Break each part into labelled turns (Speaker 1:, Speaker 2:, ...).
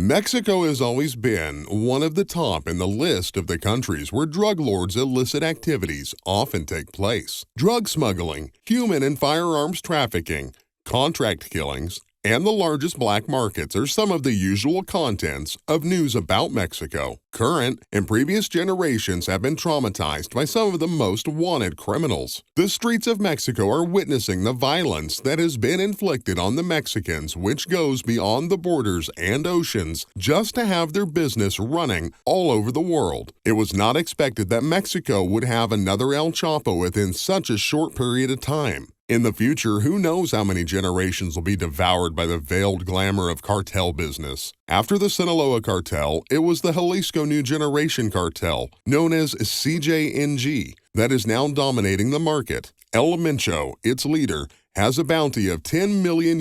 Speaker 1: Mexico has always been one of the top in the list of the countries where drug lords' illicit activities often take place. Drug smuggling, human and firearms trafficking, contract killings, and the largest black markets are some of the usual contents of news about Mexico. Current and previous generations have been traumatized by some of the most wanted criminals. The streets of Mexico are witnessing the violence that has been inflicted on the Mexicans, which goes beyond the borders and oceans just to have their business running all over the world. It was not expected that Mexico would have another El Chapo within such a short period of time. In the future, who knows how many generations will be devoured by the veiled glamour of cartel business. After the Sinaloa cartel, it was the Jalisco New Generation cartel, known as CJNG, that is now dominating the market. El Mencho, its leader, has a bounty of $10 million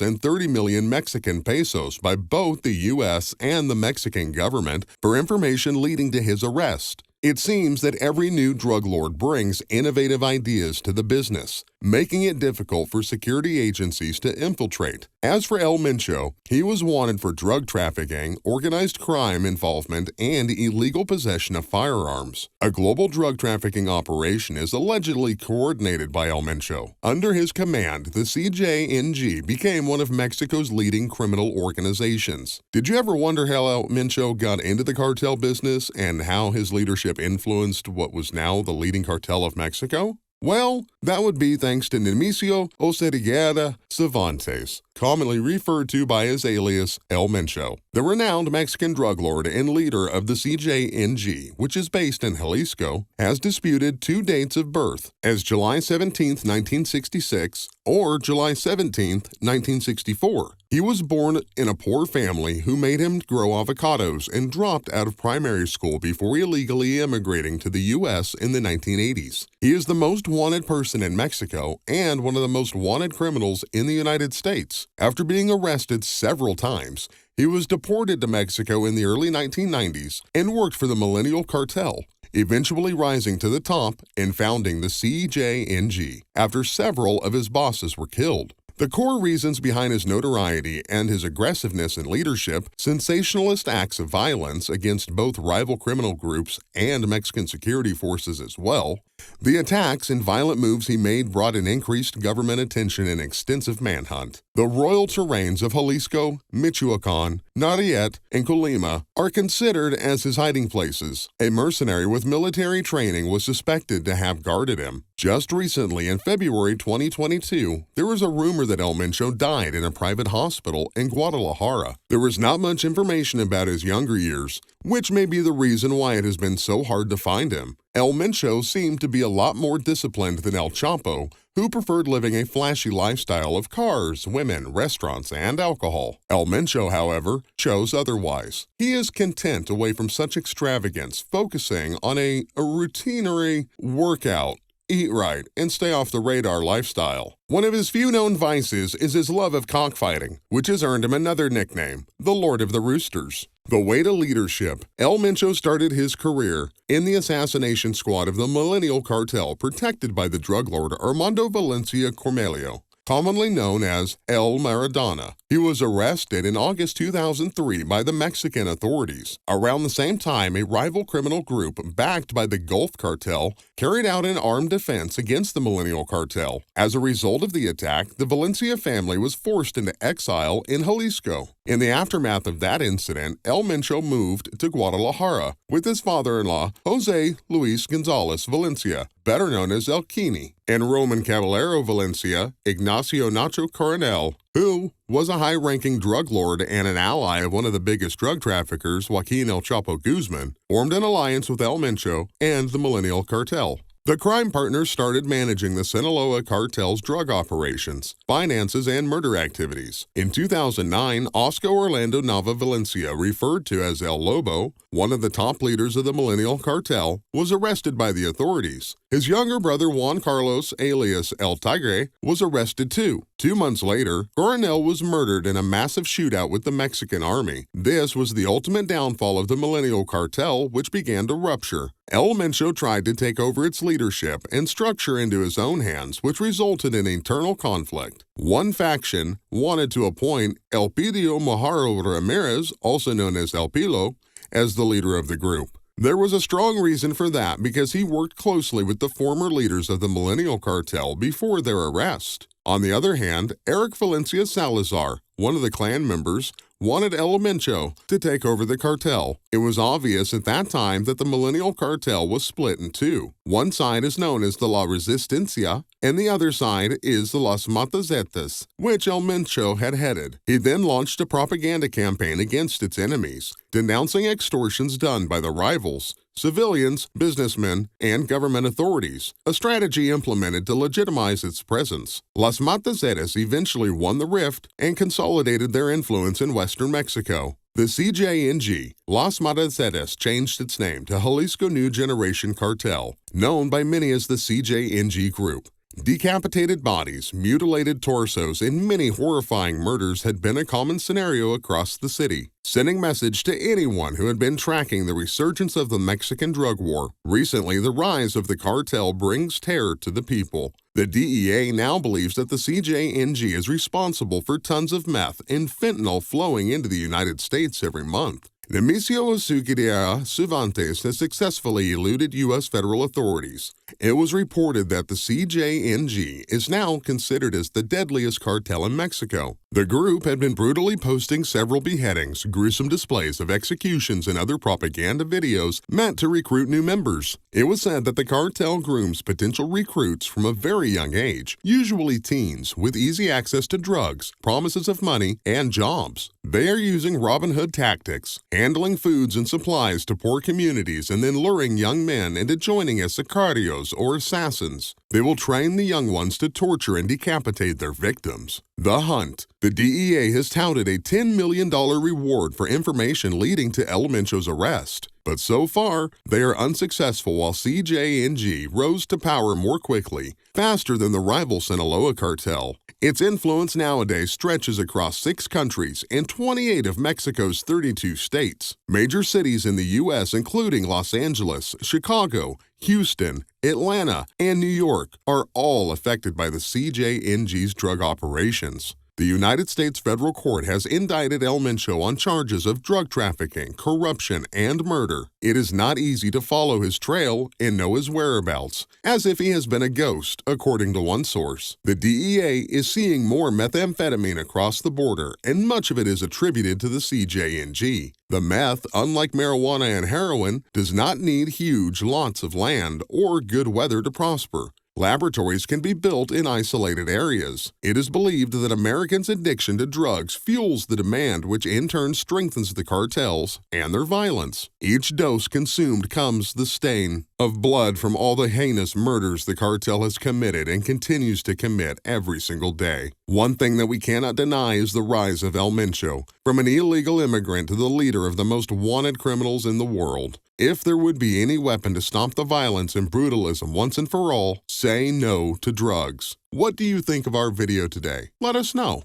Speaker 1: and 30 million Mexican pesos by both the U.S. and the Mexican government for information leading to his arrest. It seems that every new drug lord brings innovative ideas to the business, making it difficult for security agencies to infiltrate. As for El Mencho, he was wanted for drug trafficking, organized crime involvement, and illegal possession of firearms. A global drug trafficking operation is allegedly coordinated by El Mencho. Under his command, the CJNG became one of Mexico's leading criminal organizations. Did you ever wonder how El Mencho got into the cartel business and how his leadership influenced what was now the leading cartel of Mexico? Well, that would be thanks to Nemesio Oseguera Cervantes, commonly referred to by his alias El Mencho. The renowned Mexican drug lord and leader of the CJNG, which is based in Jalisco, has disputed two dates of birth, as July 17, 1966 or July 17, 1964. He was born in a poor family who made him grow avocados and dropped out of primary school before illegally immigrating to the U.S. in the 1980s. He is the most wanted person in Mexico and one of the most wanted criminals in the United States. After being arrested several times, he was deported to Mexico in the early 1990s and worked for the Millennial Cartel, eventually rising to the top and founding the CJNG after several of his bosses were killed. The core reasons behind his notoriety and his aggressiveness in leadership, sensationalist acts of violence against both rival criminal groups and Mexican security forces as well. The attacks and violent moves he made brought an increased government attention and extensive manhunt. The royal terrains of Jalisco, Michoacan, Nayarit, and Colima are considered as his hiding places. A mercenary with military training was suspected to have guarded him. Just recently, in February 2022, there was a rumor that El Mencho died in a private hospital in Guadalajara. There was not much information about his younger years, which may be the reason why it has been so hard to find him. El Mencho seemed to be a lot more disciplined than El Chapo, who preferred living a flashy lifestyle of cars, women, restaurants, and alcohol. El Mencho, however, chose otherwise. He is content away from such extravagance, focusing on a routinary workout, eat right, and stay off the radar lifestyle. One of his few known vices is his love of cockfighting, which has earned him another nickname, the Lord of the Roosters. The way to leadership, El Mencho started his career in the assassination squad of the Millennial Cartel, protected by the drug lord Armando Valencia Cormelio, commonly known as El Maradona. He was arrested in August 2003 by the Mexican authorities. Around the same time, a rival criminal group backed by the Gulf Cartel carried out an armed defense against the Millennial Cartel. As a result of the attack, the Valencia family was forced into exile in Jalisco. In the aftermath of that incident, El Mencho moved to Guadalajara with his father-in-law, Jose Luis Gonzalez Valencia, better known as El Kini, and Roman Caballero Valencia, Ignacio Nacho Coronel, who was a high-ranking drug lord and an ally of one of the biggest drug traffickers, Joaquin El Chapo Guzman, formed an alliance with El Mencho and the Millennial Cartel. The crime partners started managing the Sinaloa cartel's drug operations, finances, and murder activities. In 2009, Oscar Orlando Nava Valencia, referred to as El Lobo, one of the top leaders of the Millennial Cartel, was arrested by the authorities. His younger brother Juan Carlos, alias El Tigre, was arrested too. 2 months later, Coronel was murdered in a massive shootout with the Mexican army. This was the ultimate downfall of the Millennial Cartel, which began to rupture. El Mencho tried to take over its leadership and structure into his own hands, which resulted in internal conflict. One faction wanted to appoint Elpidio Mojaro Ramirez, also known as El Pilo, as the leader of the group. There was a strong reason for that because he worked closely with the former leaders of the Millennial Cartel before their arrest. On the other hand, Eric Valencia Salazar, one of the clan members, wanted El Mencho to take over the cartel. It was obvious at that time that the Millennial Cartel was split in two. One side is known as the La Resistencia, and the other side is the Las Matazetas, which El Mencho had headed. He then launched a propaganda campaign against its enemies, denouncing extortions done by the rivals, civilians, businessmen, and government authorities, a strategy implemented to legitimize its presence. Las Matazetas eventually won the rift and consolidated their influence in western Mexico. The CJNG, Las Matazetas, changed its name to Jalisco New Generation Cartel, known by many as the CJNG Group. Decapitated bodies, mutilated torsos, and many horrifying murders had been a common scenario across the city, sending message to anyone who had been tracking the resurgence of the Mexican drug war. Recently, the rise of the cartel brings terror to the people. The DEA now believes that the CJNG is responsible for tons of meth and fentanyl flowing into the United States every month. Nemesio Sucediera Cervantes has successfully eluded U.S. federal authorities. It was reported that the CJNG is now considered as the deadliest cartel in Mexico. The group had been brutally posting several beheadings, gruesome displays of executions, and other propaganda videos meant to recruit new members. It was said that the cartel grooms potential recruits from a very young age, usually teens, with easy access to drugs, promises of money, and jobs. They are using Robin Hood tactics, handling foods and supplies to poor communities and then luring young men into joining as sicarios or assassins. They will train the young ones to torture and decapitate their victims. The Hunt. The DEA has touted a $10 million reward for information leading to El Mencho's arrest. But so far, they are unsuccessful while CJNG rose to power more quickly, faster than the rival Sinaloa cartel. Its influence nowadays stretches across 6 countries and 28 of Mexico's 32 states. Major cities in the U.S., including Los Angeles, Chicago, Houston, Atlanta, and New York, are all affected by the CJNG's drug operations. The United States federal court has indicted El Mencho on charges of drug trafficking, corruption, and murder. It is not easy to follow his trail and know his whereabouts, as if he has been a ghost, according to one source. The DEA is seeing more methamphetamine across the border, and much of it is attributed to the CJNG. The meth, unlike marijuana and heroin, does not need huge lots of land or good weather to prosper. Laboratories can be built in isolated areas. It is believed that Americans' addiction to drugs fuels the demand, which in turn strengthens the cartels and their violence. Each dose consumed comes the stain of blood from all the heinous murders the cartel has committed and continues to commit every single day. One thing that we cannot deny is the rise of El Mencho, from an illegal immigrant to the leader of the most wanted criminals in the world. If there would be any weapon to stop the violence and brutalism once and for all, say no to drugs. What do you think of our video today? Let us know.